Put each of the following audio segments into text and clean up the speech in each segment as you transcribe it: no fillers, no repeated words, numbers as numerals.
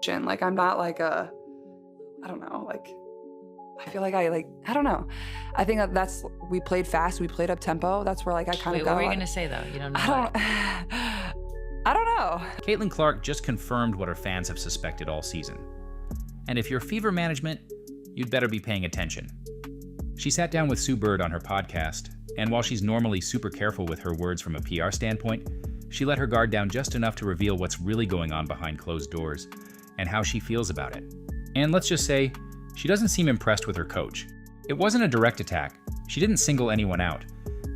Like, I'm not like I don't know, like, I feel like I don't know. I think we played fast, we played up tempo. That's where like I kind of Wait, got. what were you gonna say though? You don't know. I don't know. Caitlin Clark just confirmed what her fans have suspected all season. And if you're Fever management, you'd better be paying attention. She sat down with Sue Bird on her podcast, and while she's normally super careful with her words from a PR standpoint, she let her guard down just enough to reveal what's really going on behind closed doors and how she feels about it. And let's just say, she doesn't seem impressed with her coach. It wasn't a direct attack. She didn't single anyone out.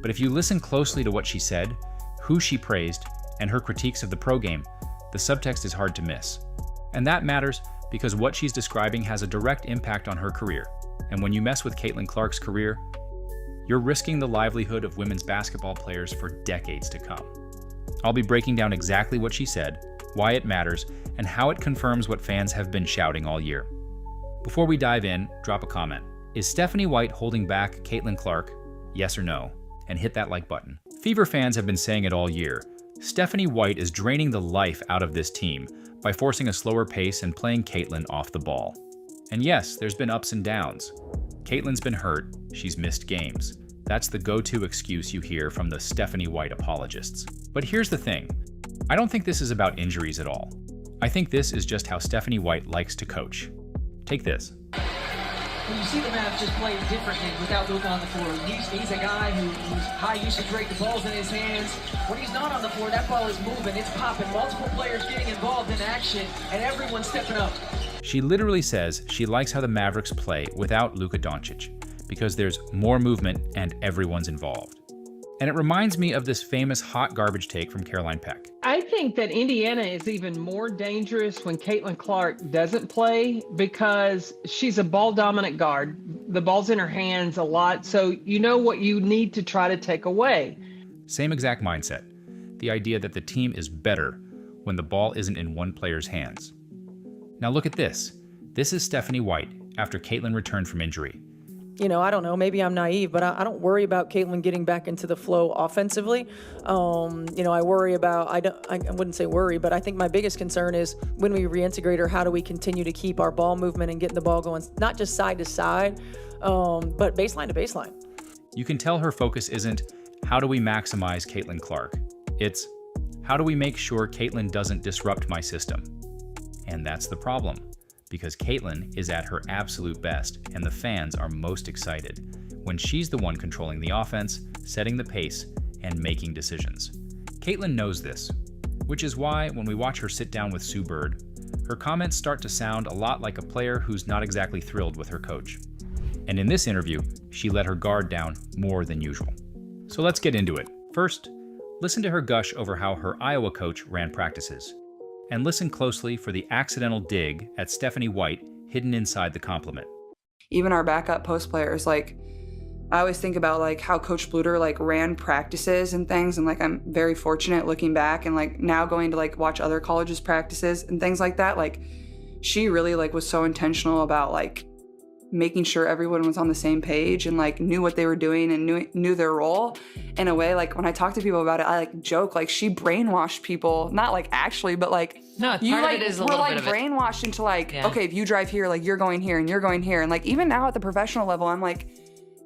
But if you listen closely to what she said, who she praised, and her critiques of the pro game, the subtext is hard to miss. And that matters because what she's describing has a direct impact on her career. And when you mess with Caitlin Clark's career, you're risking the livelihood of women's basketball players for decades to come. I'll be breaking down exactly what she said, why it matters, and how it confirms what fans have been shouting all year. Before we dive in, drop a comment. Is Stephanie White holding back Caitlin Clark? Yes or no? And hit that like button. Fever fans have been saying it all year. Stephanie White is draining the life out of this team by forcing a slower pace and playing Caitlin off the ball. And yes, there's been ups and downs. Caitlin's been hurt. She's missed games. That's the go-to excuse you hear from the Stephanie White apologists. But here's the thing. I don't think this is about injuries at all. I think this is just how Stephanie White likes to coach. Take this. When you see the Mavs just play differently without Luka on the floor, he's a guy who's high usage rate, the ball's in his hands. When he's not on the floor, that ball is moving, it's popping, multiple players getting involved in action, and everyone's stepping up. She literally says she likes how the Mavericks play without Luka Doncic, because there's more movement and everyone's involved. And it reminds me of this famous hot garbage take from Caroline Peck. I think that Indiana is even more dangerous when Caitlin Clark doesn't play because she's a ball-dominant guard. The ball's in her hands a lot, so you know what you need to try to take away. Same exact mindset. The idea that the team is better when the ball isn't in one player's hands. Now look at this. This is Stephanie White after Caitlin returned from injury. You know, I don't know, maybe I'm naive, but I don't worry about Caitlin getting back into the flow offensively. I worry about, I wouldn't say worry, but I think my biggest concern is when we reintegrate her, how do we continue to keep our ball movement and getting the ball going, not just side to side, but baseline to baseline. You can tell her focus isn't, how do we maximize Caitlin Clark? It's, how do we make sure Caitlin doesn't disrupt my system? And that's the problem. Because Caitlin is at her absolute best, and the fans are most excited when she's the one controlling the offense, setting the pace, and making decisions. Caitlin knows this, which is why when we watch her sit down with Sue Bird, her comments start to sound a lot like a player who's not exactly thrilled with her coach. And in this interview, she let her guard down more than usual. So let's get into it. First, listen to her gush over how her Iowa coach ran practices. And listen closely for the accidental dig at Stephanie White hidden inside the compliment. Even our backup post players, like, I always think about like how Coach Bluter like ran practices and things, and like I'm very fortunate looking back and like now going to like watch other colleges' practices and things like that. Like, she really like was so intentional about like making sure everyone was on the same page and like knew what they were doing and knew their role. In a way, like when I talk to people about it, I like joke like she brainwashed people, not like actually, but like No, you part like of it is a were little like bit of it. brainwashed into like, Yeah. okay, if you drive here, like you're going here and you're going here. And like even now at the professional level, I'm like,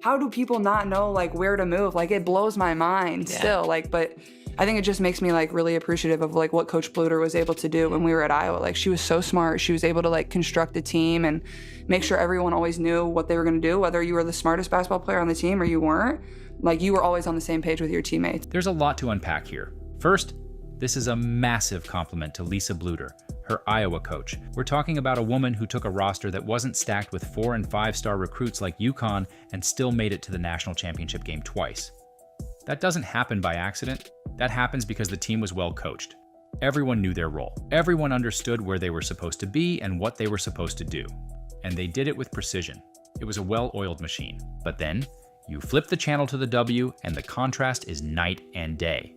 how do people not know like where to move? Like it blows my mind still. Like, but I think it just makes me like really appreciative of like what Coach Bluter was able to do when we were at Iowa. Like she was so smart. She was able to like construct a team and make sure everyone always knew what they were going to do, whether you were the smartest basketball player on the team or you weren't. Like you were always on the same page with your teammates. There's a lot to unpack here. First, this is a massive compliment to Lisa Bluter, her Iowa coach. We're talking about a woman who took a roster that wasn't stacked with 4- and 5-star recruits like UConn and still made it to the national championship game twice. That doesn't happen by accident. That happens because the team was well coached. Everyone knew their role. Everyone understood where they were supposed to be and what they were supposed to do. And they did it with precision. It was a well-oiled machine. But then, you flip the channel to the W and the contrast is night and day.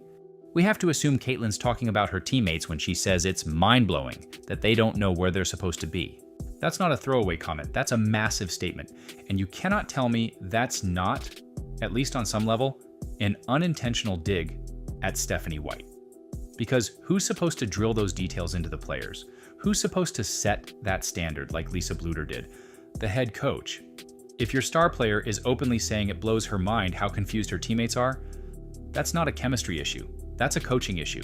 We have to assume Caitlin's talking about her teammates when she says it's mind-blowing that they don't know where they're supposed to be. That's not a throwaway comment. That's a massive statement. And you cannot tell me that's not, at least on some level, an unintentional dig at Stephanie White. Because who's supposed to drill those details into the players? Who's supposed to set that standard like Lisa Bluter did? The head coach. If your star player is openly saying it blows her mind how confused her teammates are, that's not a chemistry issue. That's a coaching issue.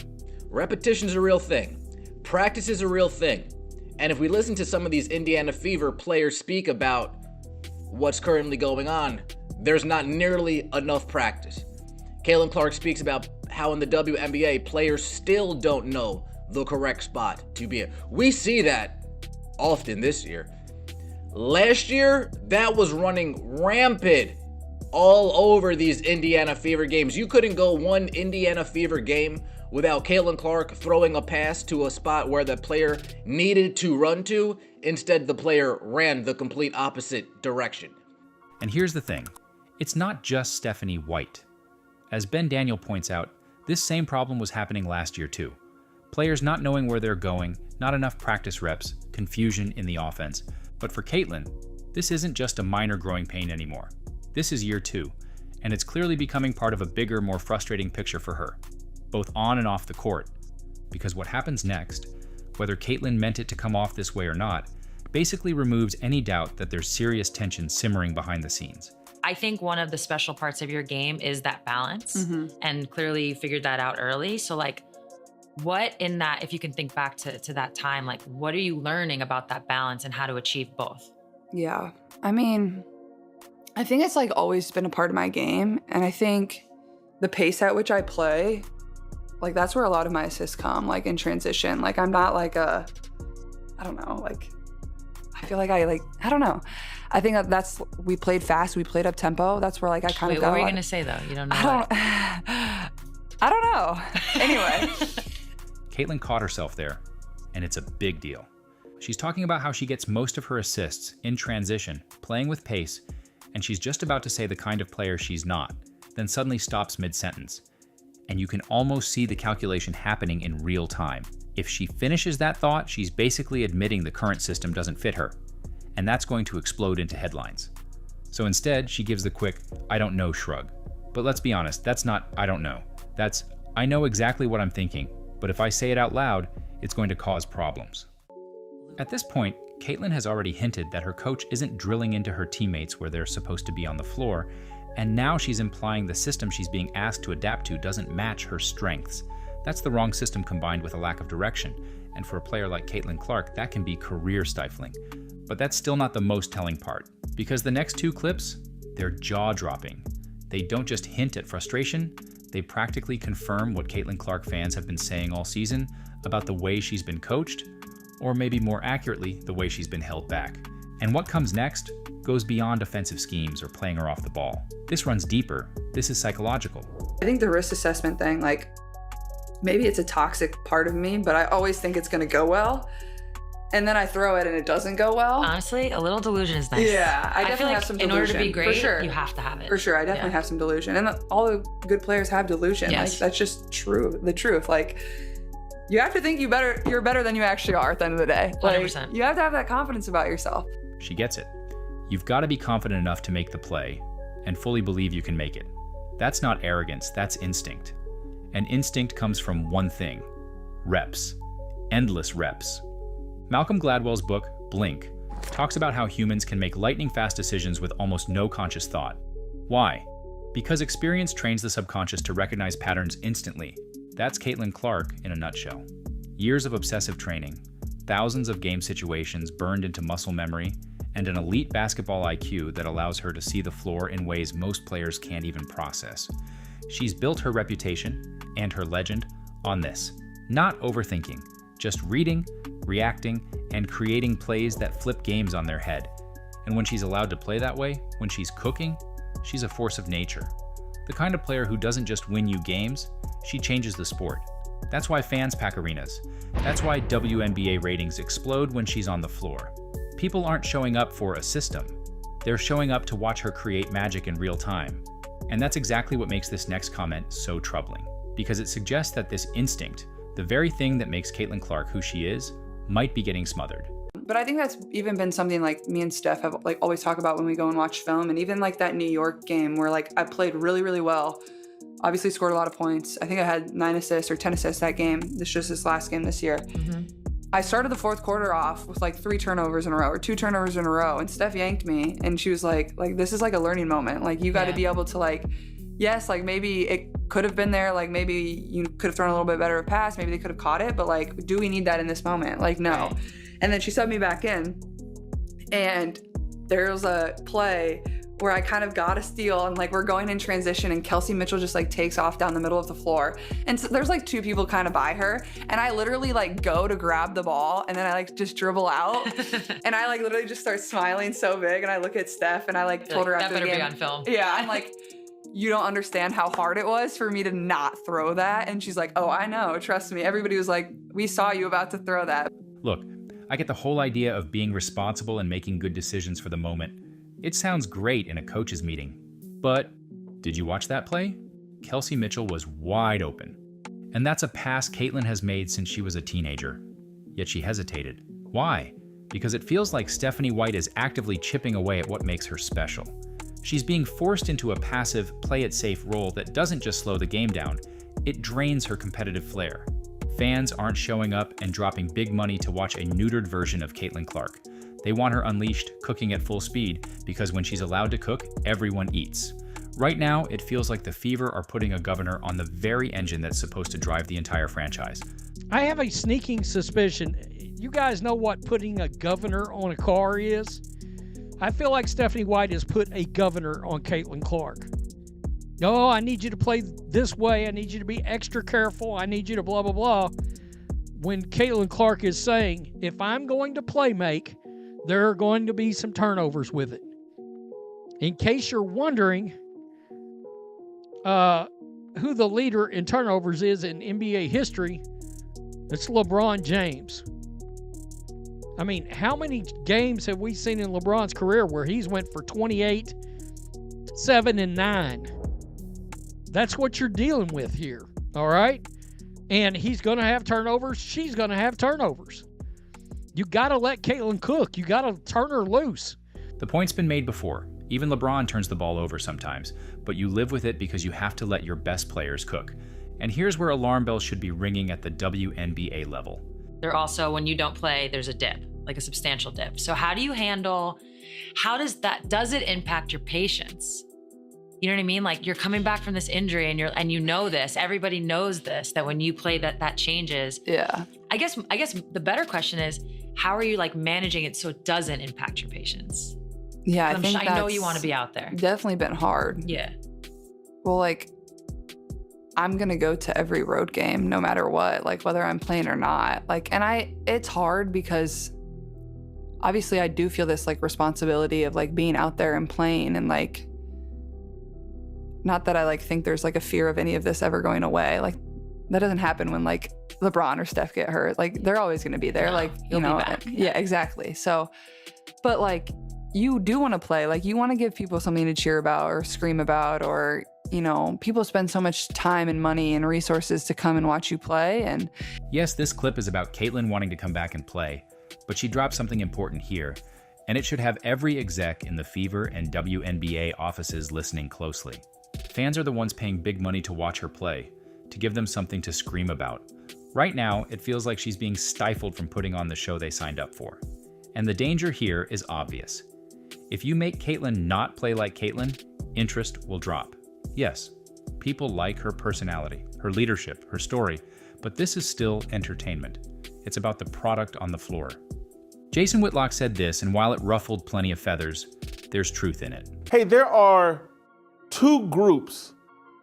Repetition's a real thing. Practice is a real thing. And if we listen to some of these Indiana Fever players speak about what's currently going on, there's not nearly enough practice. Caitlin Clark speaks about how in the WNBA, players still don't know the correct spot to be in. We see that often this year. Last year, that was running rampant all over these Indiana Fever games. You couldn't go one Indiana Fever game without Caitlin Clark throwing a pass to a spot where the player needed to run to. Instead, the player ran the complete opposite direction. And here's the thing. It's not just Stephanie White. As Ben Daniel points out, this same problem was happening last year too. Players not knowing where they're going, not enough practice reps, confusion in the offense. But for Caitlin, this isn't just a minor growing pain anymore. This is year 2, and it's clearly becoming part of a bigger, more frustrating picture for her, both on and off the court. Because what happens next, whether Caitlin meant it to come off this way or not, basically removes any doubt that there's serious tension simmering behind the scenes. I think one of the special parts of your game is that balance, and clearly you figured that out early. So like, what in that, if you can think back to that time, like what are you learning about that balance and how to achieve both? Yeah. I mean, I think it's like always been a part of my game. And I think the pace at which I play, like that's where a lot of my assists come, like in transition. Like I'm not like I don't know, like I feel like I don't know. I think we played fast, we played up tempo. That's where like I kind of got. What were you going to say though? You don't know. I don't know. Anyway. Caitlin caught herself there, and it's a big deal. She's talking about how she gets most of her assists in transition, playing with pace, and she's just about to say the kind of player she's not, then suddenly stops mid-sentence. And you can almost see the calculation happening in real time. If she finishes that thought, she's basically admitting the current system doesn't fit her, and that's going to explode into headlines. So instead, she gives the quick, I don't know shrug. But let's be honest, that's not, I don't know. That's, I know exactly what I'm thinking, but if I say it out loud, it's going to cause problems. At this point, Caitlin has already hinted that her coach isn't drilling into her teammates where they're supposed to be on the floor, and now she's implying the system she's being asked to adapt to doesn't match her strengths. That's the wrong system combined with a lack of direction, and for a player like Caitlin Clark, that can be career stifling. But that's still not the most telling part, because the next 2 clips, they're jaw-dropping. They don't just hint at frustration, they practically confirm what Caitlin Clark fans have been saying all season about the way she's been coached, or maybe more accurately, the way she's been held back. And what comes next goes beyond offensive schemes or playing her off the ball. This runs deeper. This is psychological. I think the risk assessment thing, like maybe it's a toxic part of me, but I always think it's going to go well. And then I throw it and it doesn't go well. Honestly, a little delusion is nice. Yeah, I feel definitely like have some delusion. in order to be great, for sure. you have to have it. For sure, I definitely have some delusion. And all the good players have delusion. Yes. Like that's just true, the truth. Like you have to think you're better than you actually are at the end of the day. Like 100%. you have to have that confidence about yourself. She gets it. You've got to be confident enough to make the play and fully believe you can make it. That's not arrogance, that's instinct. And instinct comes from one thing: reps. Endless reps. Malcolm Gladwell's book, Blink, talks about how humans can make lightning-fast decisions with almost no conscious thought. Why? Because experience trains the subconscious to recognize patterns instantly. That's Caitlin Clark in a nutshell. Years of obsessive training, thousands of game situations burned into muscle memory, and an elite basketball IQ that allows her to see the floor in ways most players can't even process. She's built her reputation and her legend on this. Not overthinking, just reading, reacting, and creating plays that flip games on their head. And when she's allowed to play that way, when she's cooking, she's a force of nature. The kind of player who doesn't just win you games, she changes the sport. That's why fans pack arenas. That's why WNBA ratings explode when she's on the floor. People aren't showing up for a system. They're showing up to watch her create magic in real time. And that's exactly what makes this next comment so troubling, because it suggests that this instinct, the very thing that makes Caitlin Clark who she is, might be getting smothered. But I think that's even been something like me and Steph have like always talk about when we go and watch film, and even like that New York game where like I played really, really well. Obviously scored a lot of points. I think I had 9 assists or 10 assists that game. This last game this year. I started the fourth quarter off with like 3 turnovers in a row or 2 turnovers in a row, and Steph yanked me, and she was like this is like a learning moment. Like you got to be able to like, yes, like maybe it could have been there, like maybe you could have thrown a little bit better of a pass, maybe they could have caught it, but like, do we need that in this moment? Like, no. Right. And then she subbed me back in, and there was a play where I kind of got a steal, and like we're going in transition, and Kelsey Mitchell just like takes off down the middle of the floor, and so there's like 2 people kind of by her, and I literally like go to grab the ball, and then I like just dribble out, and I like literally just start smiling so big, and I look at Steph, and I like told her after the game, that better be on film. Yeah, I'm like, you don't understand how hard it was for me to not throw that, and she's like, oh, I know, trust me. Everybody was like, we saw you about to throw that. Look, I get the whole idea of being responsible and making good decisions for the moment. It sounds great in a coach's meeting. But did you watch that play? Kelsey Mitchell was wide open. And that's a pass Caitlin has made since she was a teenager. Yet she hesitated. Why? Because it feels like Stephanie White is actively chipping away at what makes her special. She's being forced into a passive, play-it-safe role that doesn't just slow the game down, it drains her competitive flair. Fans aren't showing up and dropping big money to watch a neutered version of Caitlin Clark. They want her unleashed, cooking at full speed, because when she's allowed to cook, everyone eats. Right now, it feels like the Fever are putting a governor on the very engine that's supposed to drive the entire franchise. I have a sneaking suspicion. You guys know what putting a governor on a car is? I feel like Stephanie White has put a governor on Caitlin Clark. No, I need you to play this way. I need you to be extra careful. I need you to blah, blah, blah. When Caitlin Clark is saying, if I'm going to play make, there are going to be some turnovers with it. In case you're wondering who the leader in turnovers is in NBA history, it's LeBron James. I mean, how many games have we seen in LeBron's career where he's went for 28, 7, and 9? That's what you're dealing with here, all right? And he's going to have turnovers. She's going to have turnovers. You got to let Caitlin cook. You got to turn her loose. The point's been made before. Even LeBron turns the ball over sometimes, but you live with it because you have to let your best players cook. And here's where alarm bells should be ringing at the WNBA level. There also, when you don't play, there's a dip, like a substantial dip. So how do you handle, does it impact your patience? You know what I mean? Like you're coming back from this injury and you know this, everybody knows this, that when you play that changes. Yeah. I guess the better question is, how are you like managing it so it doesn't impact your patience? Yeah, I know you want to be out there. Definitely been hard. Yeah. Well, like, I'm gonna go to every road game no matter what, like whether I'm playing or not. Like, and it's hard because obviously I do feel this like responsibility of like being out there and playing, and like, not that I like think there's like a fear of any of this ever going away. Like that doesn't happen when like LeBron or Steph get hurt. Like they're always going to be there. No, like, you know, yeah, exactly. So, but like you do want to play, like you want to give people something to cheer about or scream about, or, you know, people spend so much time and money and resources to come and watch you play. And yes, this clip is about Caitlin wanting to come back and play, but she dropped something important here, and it should have every exec in the Fever and WNBA offices listening closely. Fans are the ones paying big money to watch her play, to give them something to scream about. Right now, it feels like she's being stifled from putting on the show they signed up for. And the danger here is obvious. If you make Caitlin not play like Caitlin, interest will drop. Yes, people like her personality, her leadership, her story, but this is still entertainment. It's about the product on the floor. Jason Whitlock said this, and while it ruffled plenty of feathers, there's truth in it. Hey, there are 2 groups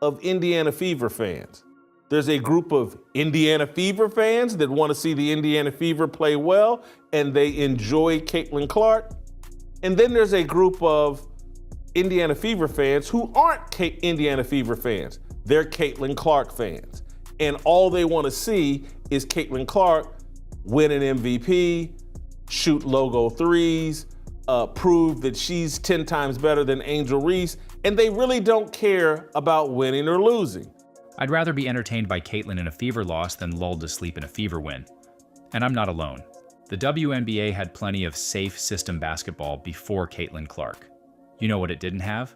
of Indiana Fever fans. There's a group of Indiana Fever fans that want to see the Indiana Fever play well, and they enjoy Caitlin Clark. And then there's a group of Indiana Fever fans who aren't Indiana Fever fans. They're Caitlin Clark fans. And all they want to see is Caitlin Clark win an MVP, shoot logo threes, prove that she's 10 times better than Angel Reese, and they really don't care about winning or losing. I'd rather be entertained by Caitlin in a Fever loss than lulled to sleep in a Fever win. And I'm not alone. The WNBA had plenty of safe system basketball before Caitlin Clark. You know what it didn't have?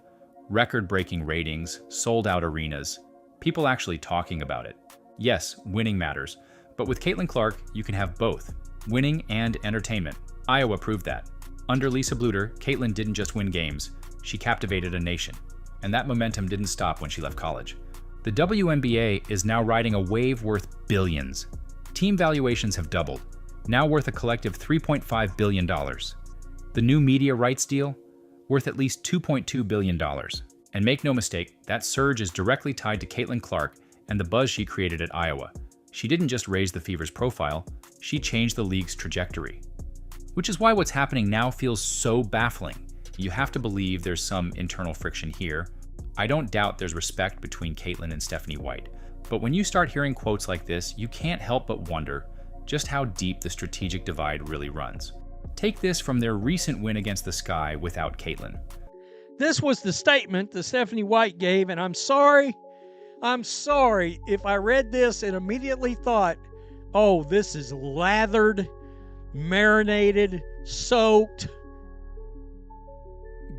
Record-breaking ratings, sold-out arenas, people actually talking about it. Yes, winning matters, but with Caitlin Clark, you can have both. winning and entertainment. Iowa proved that. Under Lisa Bluter, Caitlin didn't just win games, she captivated a nation. And that momentum didn't stop when she left college. The WNBA is now riding a wave worth billions. Team valuations have doubled, now worth a collective $3.5 billion. The new media rights deal, worth at least $2.2 billion. And make no mistake, that surge is directly tied to Caitlin Clark and the buzz she created at Iowa. She didn't just raise the Fever's profile, she changed the league's trajectory. Which is why what's happening now feels so baffling. You have to believe there's some internal friction here. I don't doubt there's respect between Caitlin and Stephanie White. But when you start hearing quotes like this, you can't help but wonder just how deep the strategic divide really runs. Take this from their recent win against the Sky without Caitlin. This was the statement that Stephanie White gave, and I'm sorry if I read this and immediately thought, oh, this is lathered, marinated, soaked,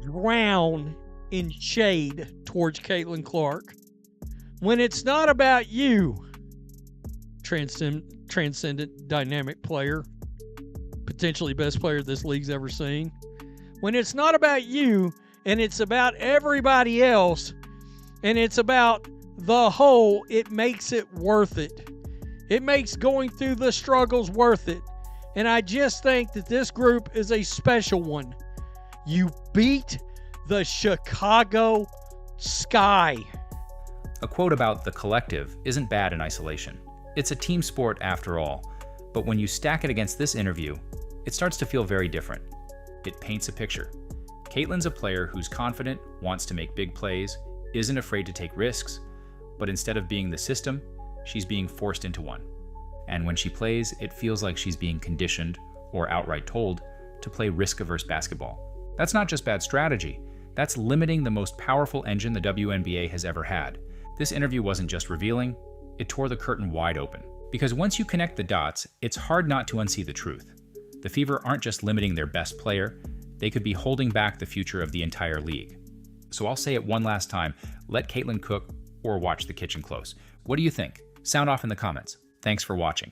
drowned in shade towards Caitlin Clark. When it's not about you, transcendent dynamic player, potentially best player this league's ever seen. When it's not about you and it's about everybody else and it's about the whole, it makes it worth it. It makes going through the struggles worth it. And I just think that this group is a special one. You beat the Chicago Sky. A quote about the collective isn't bad in isolation. It's a team sport after all, but when you stack it against this interview, it starts to feel very different. It paints a picture. Caitlin's a player who's confident, wants to make big plays, isn't afraid to take risks, but instead of being the system, she's being forced into one. And when she plays, it feels like she's being conditioned, or outright told, to play risk-averse basketball. That's not just bad strategy, that's limiting the most powerful engine the WNBA has ever had. This interview wasn't just revealing, it tore the curtain wide open. Because once you connect the dots, it's hard not to unsee the truth. The Fever aren't just limiting their best player, they could be holding back the future of the entire league. So I'll say it one last time, let Caitlin cook or watch the kitchen close. What do you think? Sound off in the comments. Thanks for watching.